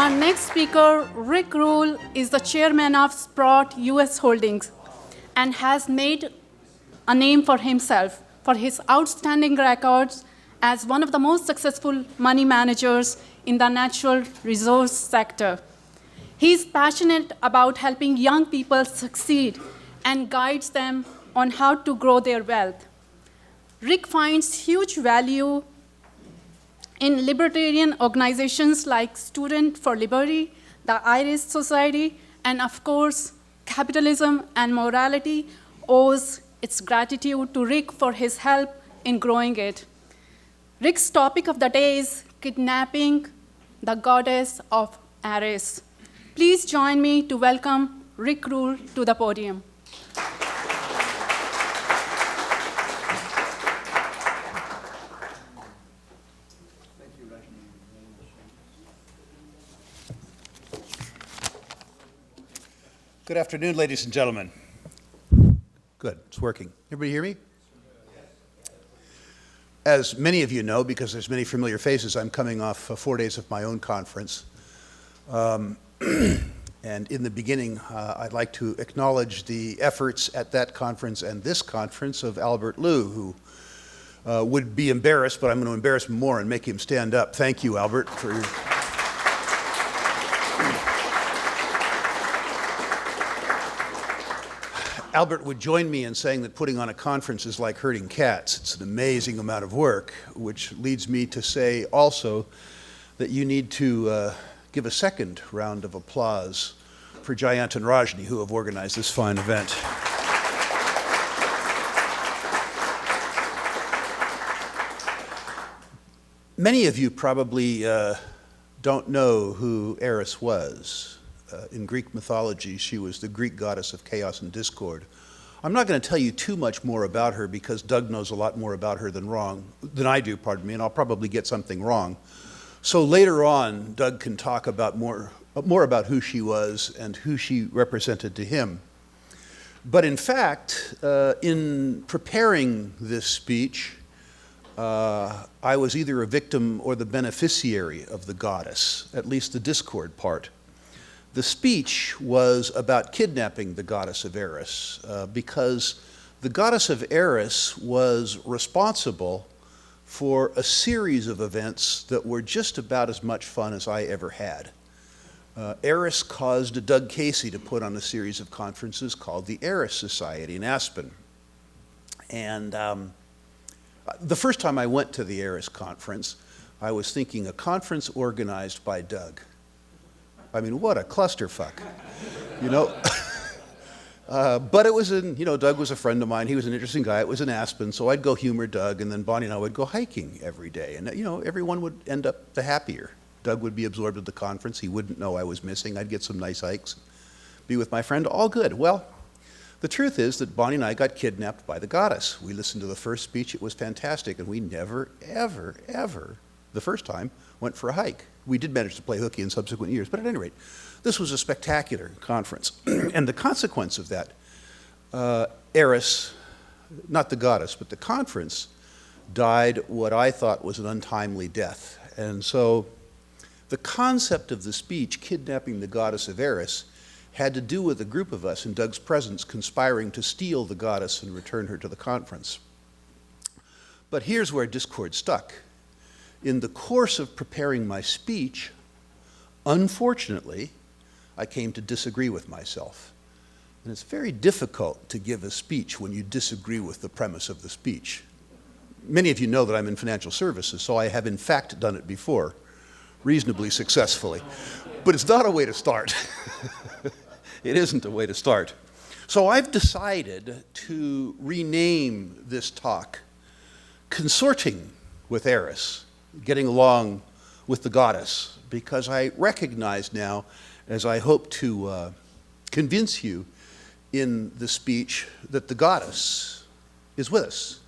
Our next speaker, Rick Rule, is the chairman of Sprott US Holdings and has made a name for himself for his outstanding records as one of the most successful money managers in the natural resource sector. He's passionate about helping young people succeed and guides them on how to grow their wealth. Rick finds huge value in libertarian organizations like Student for Liberty, the Eris Society, and of course, Capitalism and Morality owes its gratitude to Rick for his help in growing it. Rick's topic of the day is Kidnapping, the Goddess of Eris. Please join me to welcome Rick Rule to the podium. Good afternoon, ladies and gentlemen. Good, it's working. Everybody hear me? As many of you know, because there's many familiar faces, I'm coming off 4 days of my own conference. And in the beginning, I'd like to acknowledge the efforts at that conference and this conference of Albert Liu, who would be embarrassed, but I'm going to embarrass him more and make him stand up. Thank you, Albert, for your... Albert would join me in saying that putting on a conference is like herding cats. It's an amazing amount of work, which leads me to say also that you need to give a second round of applause for Jayant and Rajni, who have organized this fine event. Many of you probably don't know who Eris was. In Greek mythology, she was the Greek goddess of chaos and discord. I'm not going to tell you too much more about her because Doug knows a lot more about her than I do, and I'll probably get something wrong. So later on, Doug can talk about more about who she was and who she represented to him. But in fact, in preparing this speech, I was either a victim or the beneficiary of the goddess, at least the discord part. The speech was about kidnapping the goddess of Eris, because the goddess of Eris was responsible for a series of events that were just about as much fun as I ever had. Eris caused Doug Casey to put on a series of conferences called the Eris Society in Aspen. And the first time I went to the Eris conference, I was thinking a conference organized by Doug. I mean, what a clusterfuck, you know? But it was Doug was a friend of mine. He was an interesting guy. It was in Aspen, so I'd go humor Doug, and then Bonnie and I would go hiking every day. And, everyone would end up the happier. Doug would be absorbed at the conference. He wouldn't know I was missing. I'd get some nice hikes, be with my friend, all good. Well, the truth is that Bonnie and I got kidnapped by the goddess. We listened to the first speech. It was fantastic, and we never, ever, ever, the first time, went for a hike. We did manage to play hooky in subsequent years, but at any rate, this was a spectacular conference. And the consequence of that, Eris, not the goddess, but the conference, died what I thought was an untimely death. And so the concept of the speech, Kidnapping the Goddess of Eris, had to do with a group of us in Doug's presence conspiring to steal the goddess and return her to the conference. But here's where discord stuck. In the course of preparing my speech, unfortunately, I came to disagree with myself. And it's very difficult to give a speech when you disagree with the premise of the speech. Many of you know that I'm in financial services, so I have in fact done it before, reasonably successfully. But it's not a way to start. It isn't a way to start. So I've decided to rename this talk Consorting with Eris, getting along with the goddess, because I recognize now, as I hope to convince you in the speech, that the goddess is with us.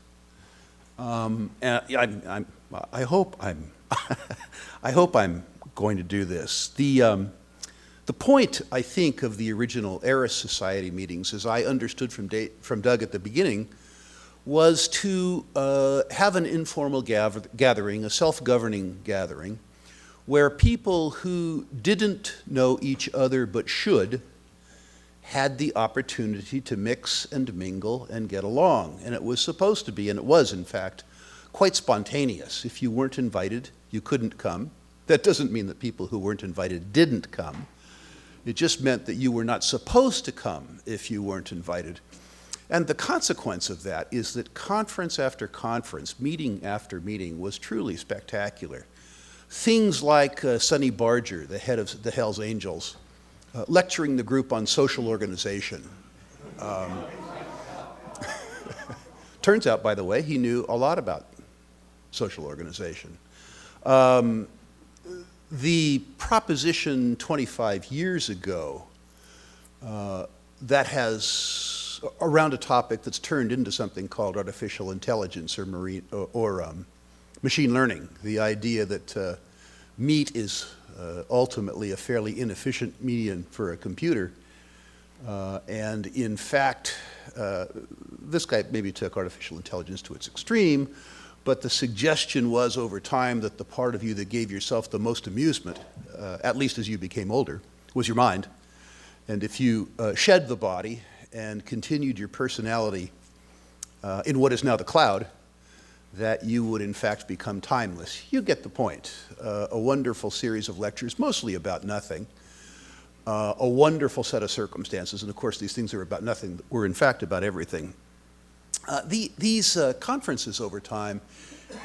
And I hope I'm I hope I'm going to do this. The point, I think, of the original Eris Society meetings, as I understood from Doug at the beginning, was to have an informal gathering, a self-governing gathering, where people who didn't know each other but should had the opportunity to mix and mingle and get along. And it was supposed to be, and it was in fact, quite spontaneous. If you weren't invited, you couldn't come. That doesn't mean that people who weren't invited didn't come. It just meant that you were not supposed to come if you weren't invited. And the consequence of that is that conference after conference, meeting after meeting, was truly spectacular. Things like Sonny Barger, the head of the Hells Angels, lecturing the group on social organization. Turns out, by the way, he knew a lot about social organization. The proposition 25 years ago that has around a topic that's turned into something called artificial intelligence or machine learning, the idea that meat is ultimately a fairly inefficient medium for a computer. And in fact, this guy maybe took artificial intelligence to its extreme, but the suggestion was over time that the part of you that gave yourself the most amusement, at least as you became older, was your mind. And if you shed the body and continued your personality in what is now the cloud, that you would in fact become timeless. You get the point. A wonderful series of lectures, mostly about nothing. A wonderful set of circumstances, and of course these things are about nothing, were in fact about everything. These conferences over time,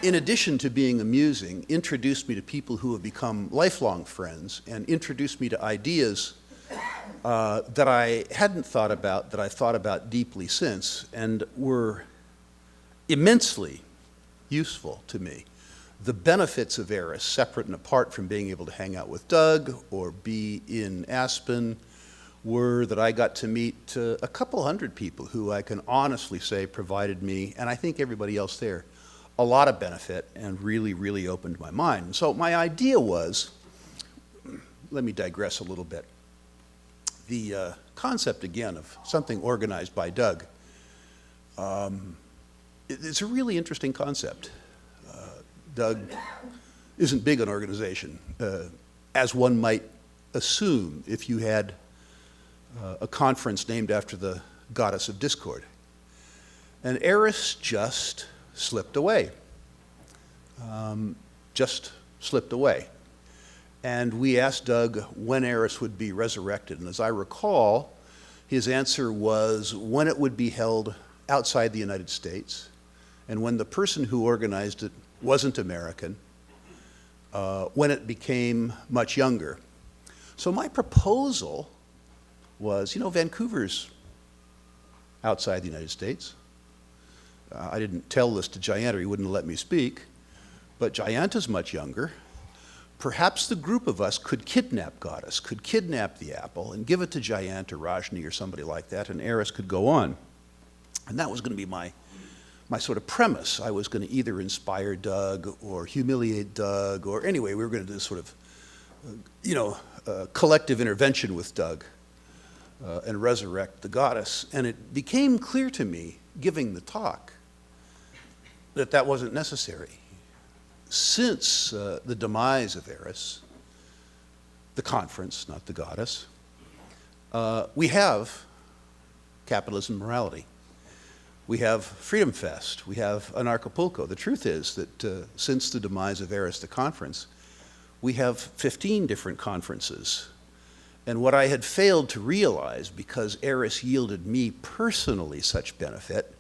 in addition to being amusing, introduced me to people who have become lifelong friends and introduced me to ideas that I hadn't thought about, that I've thought about deeply since, and were immensely useful to me. The benefits of Eris, separate and apart from being able to hang out with Doug or be in Aspen, were that I got to meet a couple hundred people who I can honestly say provided me, and I think everybody else there, a lot of benefit and really, really opened my mind. So my idea was, let me digress a little bit. The concept, again, of something organized by Doug, it's a really interesting concept. Doug isn't big on organization, as one might assume if you had a conference named after the goddess of discord. And Eris just slipped away. Just slipped away. And we asked Doug when Eris would be resurrected. And as I recall, his answer was when it would be held outside the United States, and when the person who organized it wasn't American, when it became much younger. So my proposal was, Vancouver's outside the United States. I didn't tell this to Jayant, or he wouldn't let me speak, but Jayant is much younger. Perhaps the group of us could kidnap Goddess, could kidnap the apple and give it to Jayant or Rajni or somebody like that, and Eris could go on. And that was going to be my sort of premise. I was going to either inspire Doug or humiliate Doug, or anyway, we were going to do this sort of, collective intervention with Doug and resurrect the goddess. And it became clear to me, giving the talk, that that wasn't necessary. Since the demise of Eris, the conference, not the goddess, we have Capitalism Morality. We have Freedom Fest. We have Anarchapulco. The truth is that since the demise of Eris, the conference, we have 15 different conferences. And what I had failed to realize, because Eris yielded me personally such benefit,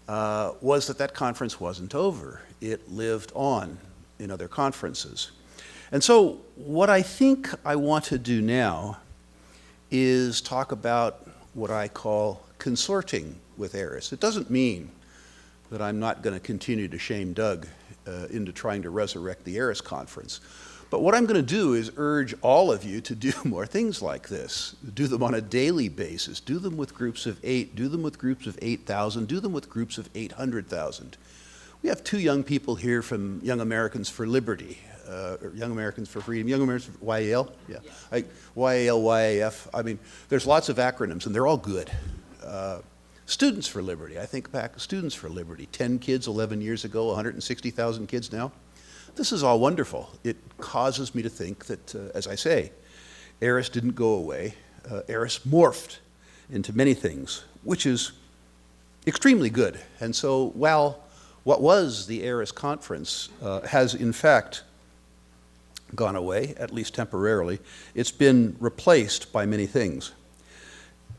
was that conference wasn't over. It lived on in other conferences. And so what I think I want to do now is talk about what I call consorting with Eris. It doesn't mean that I'm not going to continue to shame Doug into trying to resurrect the Eris conference. But what I'm going to do is urge all of you to do more things like this. Do them on a daily basis. Do them with groups of 8. Do them with groups of 8,000. Do them with groups of 800,000. We have 2 young people here from Young Americans for Liberty, or Young Americans for Freedom, Young Americans for YAL? Yeah. YAL, YAF. I mean, there's lots of acronyms, and they're all good. Students for Liberty. I think back, Students for Liberty. 10 kids 11 years ago, 160,000 kids now. This is all wonderful. It causes me to think that, as I say, Eris didn't go away. Eris morphed into many things, which is extremely good. And so while what was the Eris conference has in fact gone away, at least temporarily, it's been replaced by many things.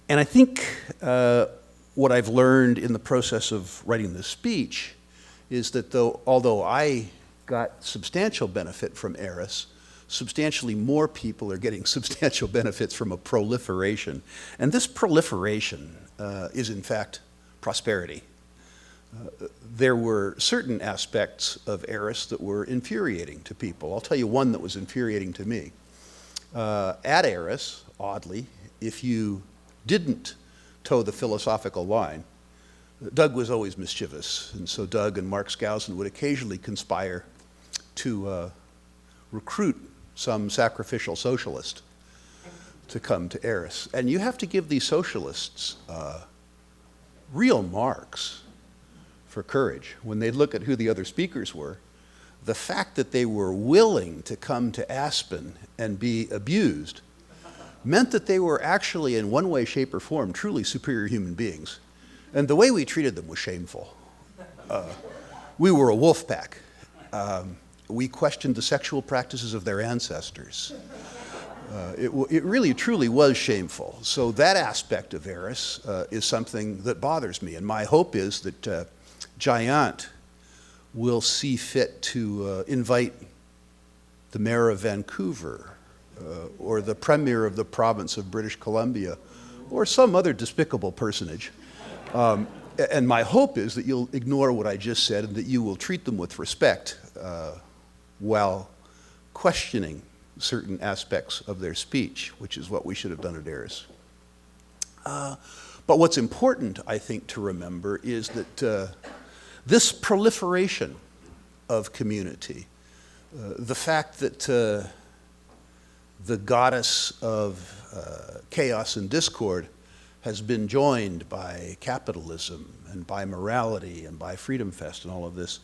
And I think what I've learned in the process of writing this speech is that although I got substantial benefit from Eris, substantially more people are getting substantial benefits from a proliferation. And this proliferation is in fact prosperity. There were certain aspects of Eris that were infuriating to people. I'll tell you one that was infuriating to me. At Eris, oddly, if you didn't toe the philosophical line, Doug was always mischievous, and so Doug and Mark Skousen would occasionally conspire to recruit some sacrificial socialist to come to Eris. And you have to give these socialists real marks for courage. When they look at who the other speakers were, the fact that they were willing to come to Aspen and be abused meant that they were actually, in one way, shape, or form, truly superior human beings. And the way we treated them was shameful. We were a wolf pack. We questioned the sexual practices of their ancestors. It really, truly was shameful. So that aspect of Eris is something that bothers me. And my hope is that Giant will see fit to invite the mayor of Vancouver or the premier of the province of British Columbia or some other despicable personage. And my hope is that you'll ignore what I just said and that you will treat them with respect while questioning certain aspects of their speech, which is what we should have done at Eris. But what's important, I think, to remember is that this proliferation of community, the fact that the goddess of chaos and discord has been joined by capitalism and by morality and by Freedom Fest and all of this,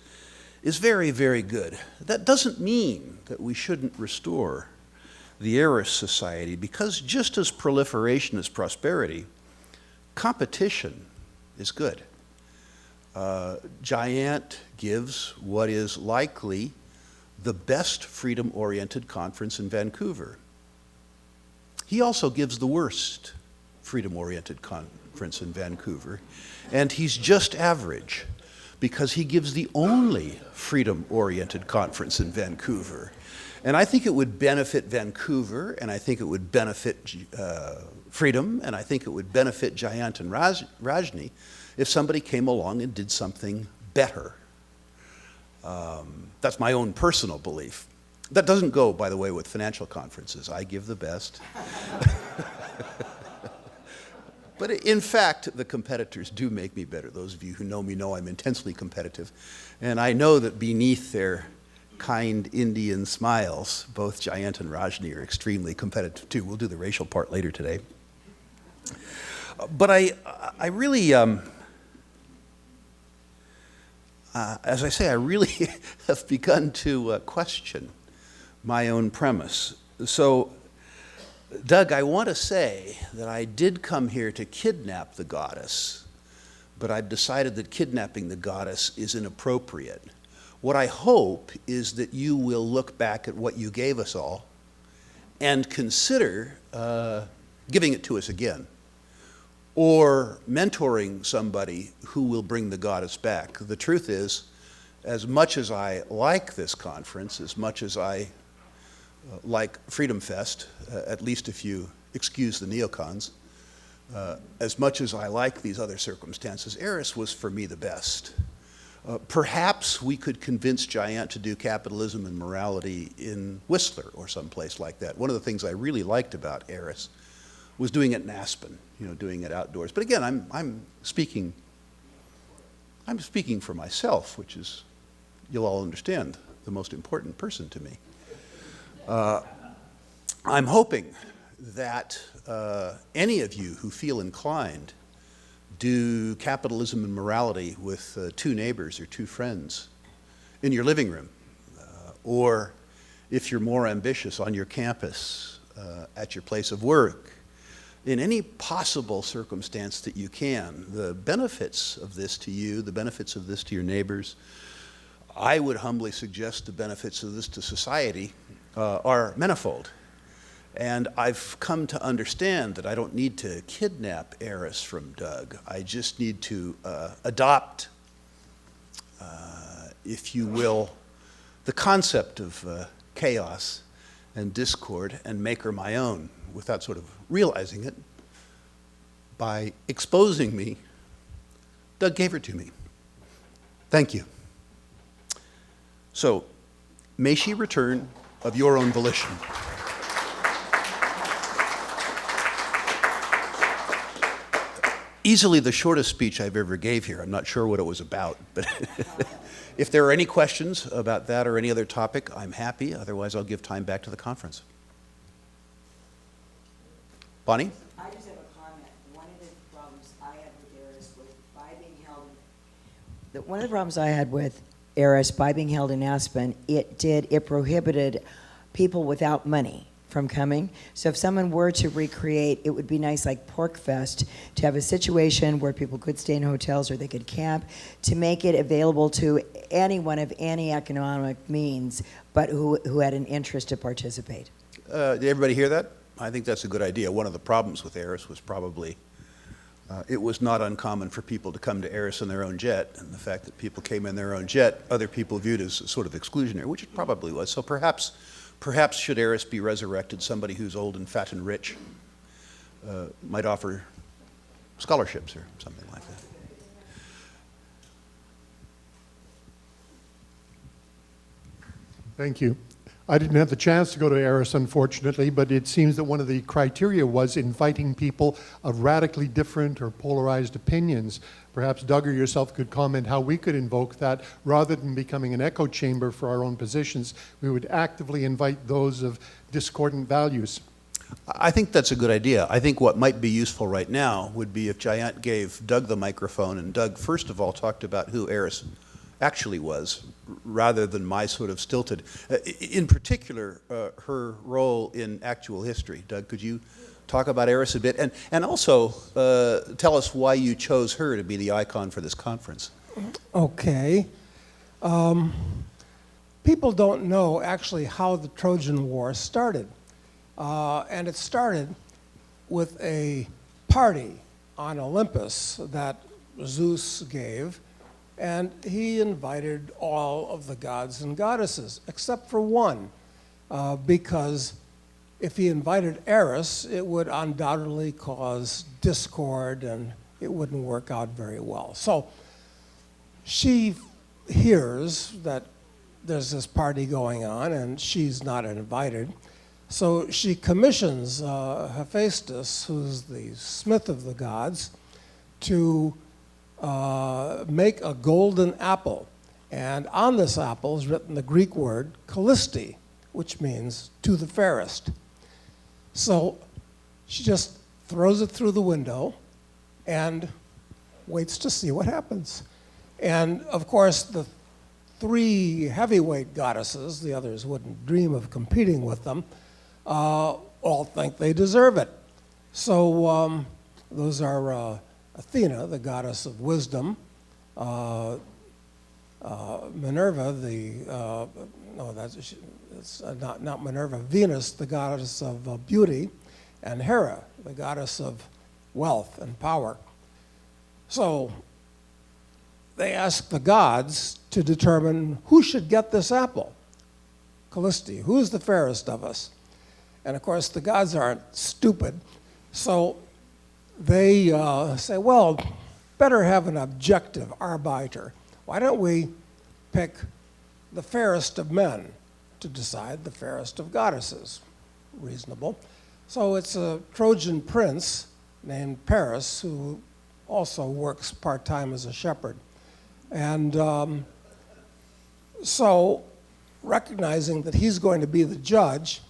is very, very good. That doesn't mean that we shouldn't restore the Eris Society, because just as proliferation is prosperity, competition is good. Giant gives what is likely the best freedom-oriented conference in Vancouver. He also gives the worst freedom-oriented conference in Vancouver, and he's just average because he gives the only freedom-oriented conference in Vancouver. And I think it would benefit Vancouver, and I think it would benefit Freedom, and I think it would benefit Giant and Rajni if somebody came along and did something better. That's my own personal belief. That doesn't go, by the way, with financial conferences. I give the best. But in fact, the competitors do make me better. Those of you who know me know I'm intensely competitive. And I know that beneath their kind Indian smiles, both Giant and Rajni are extremely competitive too. We'll do the racial part later today. But I really, as I say, I really have begun to question my own premise. So, Doug, I want to say that I did come here to kidnap the goddess, but I've decided that kidnapping the goddess is inappropriate. What I hope is that you will look back at what you gave us all and consider giving it to us again, or mentoring somebody who will bring the goddess back. The truth is, as much as I like this conference, as much as I like Freedom Fest, at least if you excuse the neocons, as much as I like these other circumstances, Eris was for me the best. Perhaps we could convince Giant to do Capitalism and Morality in Whistler or someplace like that. One of the things I really liked about Eris was doing it in Aspen, doing it outdoors. But again, I'm speaking for myself, which is, you'll all understand, the most important person to me. I'm hoping that any of you who feel inclined do Capitalism and Morality with two neighbors or two friends in your living room or if you're more ambitious, on your campus, at your place of work, in any possible circumstance that you can. The benefits of this to you, the benefits of this to your neighbors, I would humbly suggest the benefits of this to society are manifold. And I've come to understand that I don't need to kidnap Eris from Doug. I just need to adopt, if you will, the concept of chaos and discord and make her my own without sort of realizing it. By exposing me, Doug gave her to me. Thank you. So, may she return of your own volition. Easily the shortest speech I've ever gave here. I'm not sure what it was about, but if there are any questions about that or any other topic, I'm happy. Otherwise, I'll give time back to the conference. Bonnie? I just have a comment. One of the problems I had with Eris was by being held one of the problems I had with Eris by being held in Aspen, it prohibited people without money from coming. So if someone were to recreate, it would be nice, like Pork Fest, to have a situation where people could stay in hotels or they could camp, to make it available to anyone of any economic means, but who had an interest to participate. Did everybody hear that? I think that's a good idea. One of the problems with Eris was probably it was not uncommon for people to come to Eris in their own jet, and the fact that people came in their own jet, other people viewed as sort of exclusionary, which it probably was. So perhaps should Eris be resurrected, somebody who's old and fat and rich might offer scholarships or something like that. Thank you. I didn't have the chance to go to Eris, unfortunately, but it seems that one of the criteria was inviting people of radically different or polarized opinions. Perhaps Doug or yourself could comment how we could invoke that. Rather than becoming an echo chamber for our own positions, we would actively invite those of discordant values. I think that's a good idea. I think what might be useful right now would be if Jayant gave Doug the microphone, and Doug, first of all, talked about who Eris actually was, rather than my sort of stilted, in particular, her role in actual history. Doug, could you talk about Eris a bit? And also tell us why you chose her to be the icon for this conference. Okay. People don't know actually how the Trojan War started. And it started with a party on Olympus that Zeus gave, and he invited all of the gods and goddesses, except for one, because if he invited Eris, it would undoubtedly cause discord and it wouldn't work out very well. So she hears that there's this party going on and she's not invited. So she commissions Hephaestus, who's the smith of the gods, to make a golden apple. And on this apple is written the Greek word Callisti, which means to the fairest. So she just throws it through the window and waits to see what happens. And of course, the three heavyweight goddesses, the others wouldn't dream of competing with them, all think they deserve it. So those are Athena, the goddess of wisdom, Minerva, it's not Minerva, Venus, the goddess of beauty, and Hera, the goddess of wealth and power. So they ask the gods to determine who should get this apple. Callisti, who's the fairest of us? And of course, the gods aren't stupid, so they say, well, better have an objective arbiter. Why don't we pick the fairest of men to decide the fairest of goddesses? Reasonable. So it's a Trojan prince named Paris who also works part-time as a shepherd. And so, recognizing that he's going to be the judge,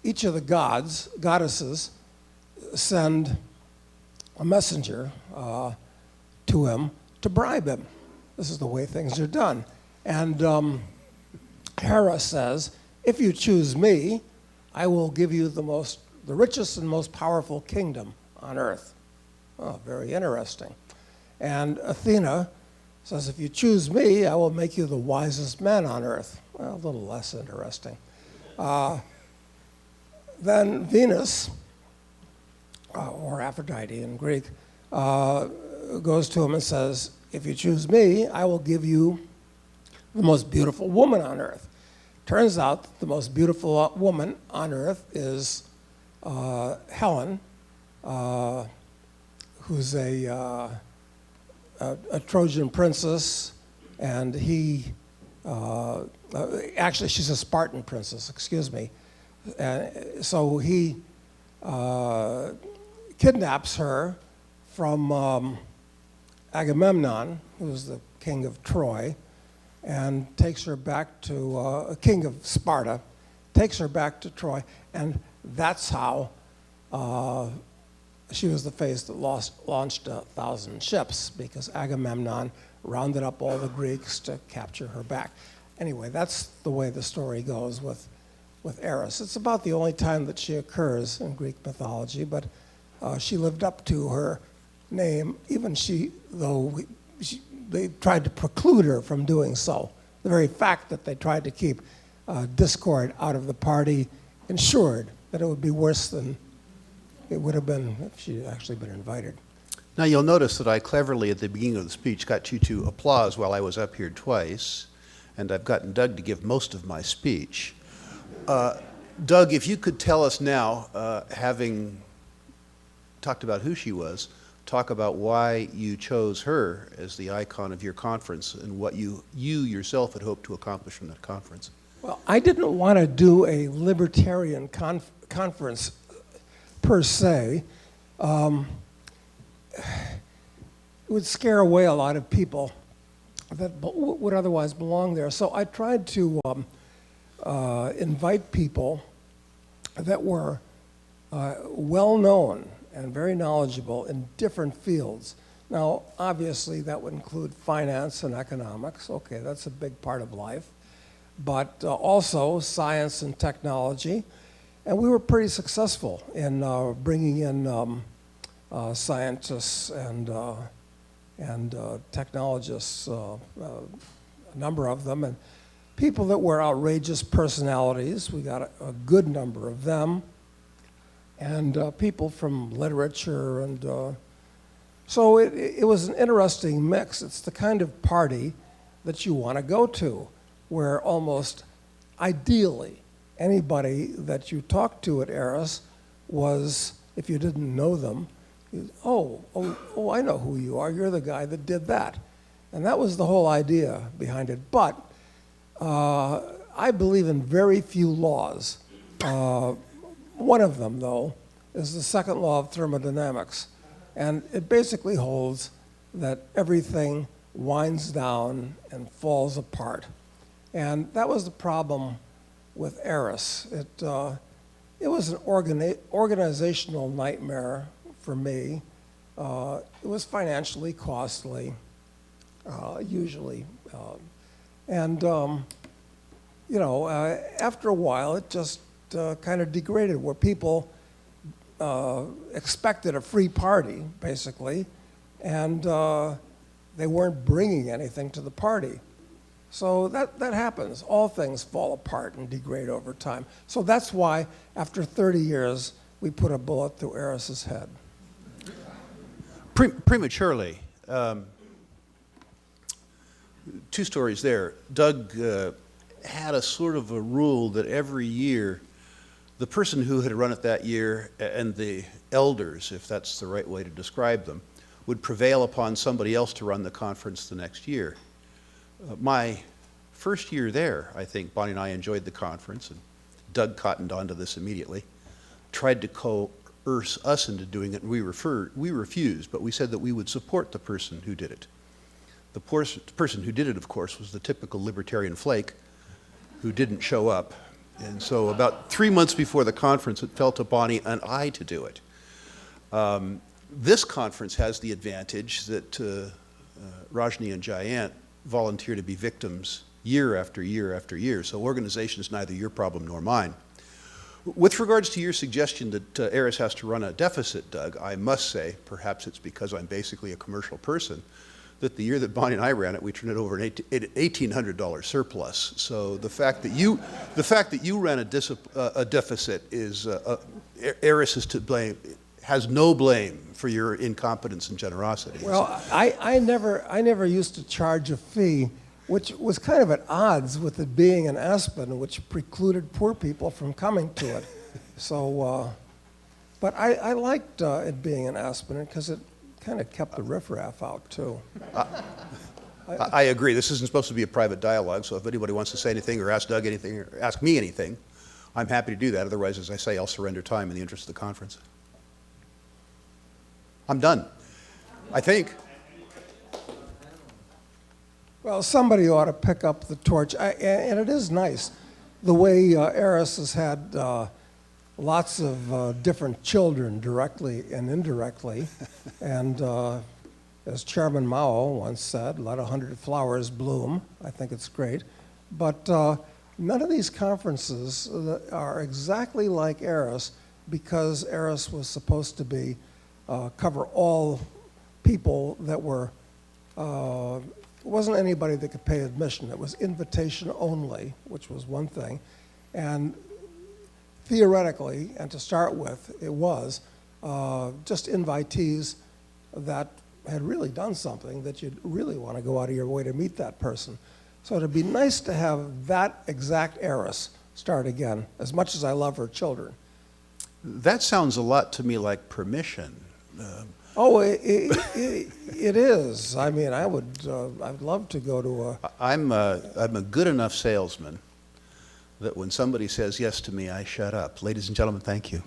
each of the goddesses, send a messenger to him to bribe him. This is the way things are done. And Hera says, if you choose me, I will give you the richest and most powerful kingdom on earth. Oh, very interesting. And Athena says, if you choose me, I will make you the wisest man on earth. Well, a little less interesting. Then Venus, or Aphrodite in Greek, goes to him and says, if you choose me, I will give you the most beautiful woman on earth. Turns out that the most beautiful woman on earth is Helen, who's a Trojan princess, and actually she's a Spartan princess, excuse me. So he kidnaps her from Agamemnon, who's the king of Troy, and takes her back to king of Sparta, takes her back to Troy, and that's how she was the face that launched 1,000 ships, because Agamemnon rounded up all the Greeks to capture her back. Anyway, that's the way the story goes with Eris. It's about the only time that she occurs in Greek mythology, but she lived up to her name, even though they tried to preclude her from doing so. The very fact that they tried to keep discord out of the party ensured that it would be worse than it would have been if she had actually been invited. Now you'll notice that I cleverly at the beginning of the speech got you to applause while I was up here twice, and I've gotten Doug to give most of my speech. Doug, if you could tell us now, having talked about who she was, talk about why you chose her as the icon of your conference and what you yourself had hoped to accomplish from that conference. Well, I didn't want to do a libertarian conference per se. It would scare away a lot of people that would otherwise belong there. So I tried to invite people that were well-known and very knowledgeable in different fields. Now, obviously, that would include finance and economics. Okay, that's a big part of life. But also science and technology. And we were pretty successful in bringing in scientists and technologists, a number of them, and people that were outrageous personalities. We got a good number of them. And people from literature, and so it was an interesting mix. It's the kind of party that you want to go to, where almost ideally anybody that you talked to at Eris was, if you didn't know them, oh, I know who you are. You're the guy that did that. And that was the whole idea behind it. But I believe in very few laws. One of them, though, is the second law of thermodynamics. And it basically holds that everything winds down and falls apart. And that was the problem with Eris. It was an organizational nightmare for me. It was financially costly, usually. After a while, it just kind of degraded, where people expected a free party, basically, and they weren't bringing anything to the party. So that happens. All things fall apart and degrade over time. So that's why, after 30 years, we put a bullet through Eris's head. Prematurely. Two stories there. Doug had a sort of a rule that every year the person who had run it that year and the elders, if that's the right way to describe them, would prevail upon somebody else to run the conference the next year. My first year there, I think, Bonnie and I enjoyed the conference, and Doug cottoned onto this immediately, tried to coerce us into doing it, and we refused, but we said that we would support the person who did it. The person who did it, of course, was the typical libertarian flake who didn't show up. And so about 3 months before the conference, it fell to Bonnie and I to do it. This conference has the advantage that Rajni and Jayant volunteer to be victims year after year after year. So organization is neither your problem nor mine. With regards to your suggestion that Eris has to run a deficit, Doug, I must say, perhaps it's because I'm basically a commercial person, that the year that Bonnie and I ran it, we turned it over an $1,800 surplus. So the fact that you ran a deficit is, Eris is to blame, has no blame for your incompetence and generosity. Well, I never used to charge a fee, which was kind of at odds with it being in Aspen, which precluded poor people from coming to it. So, but I liked it being in Aspen because it kind of kept the riffraff out too. I agree. This isn't supposed to be a private dialogue, so if anybody wants to say anything or ask Doug anything or ask me anything, I'm happy to do that. Otherwise, as I say, I'll surrender time in the interest of the conference. I'm done, I think. Well, somebody ought to pick up the torch, and it is nice the way Eris has had lots of different children, directly and indirectly, and as Chairman Mao once said, let 100 flowers bloom. I think it's great, but none of these conferences are exactly like Eris, because Eris was supposed to be cover all people that were. It wasn't anybody that could pay admission. It was invitation only, which was one thing. And theoretically, and to start with, it was just invitees that had really done something that you'd really want to go out of your way to meet that person. So it'd be nice to have that exact Eris start again, as much as I love her children. That sounds a lot to me like permission. Oh, it is. I mean, I'd love to go to a. I'm a good enough salesman that when somebody says yes to me, I shut up. Ladies and gentlemen, thank you.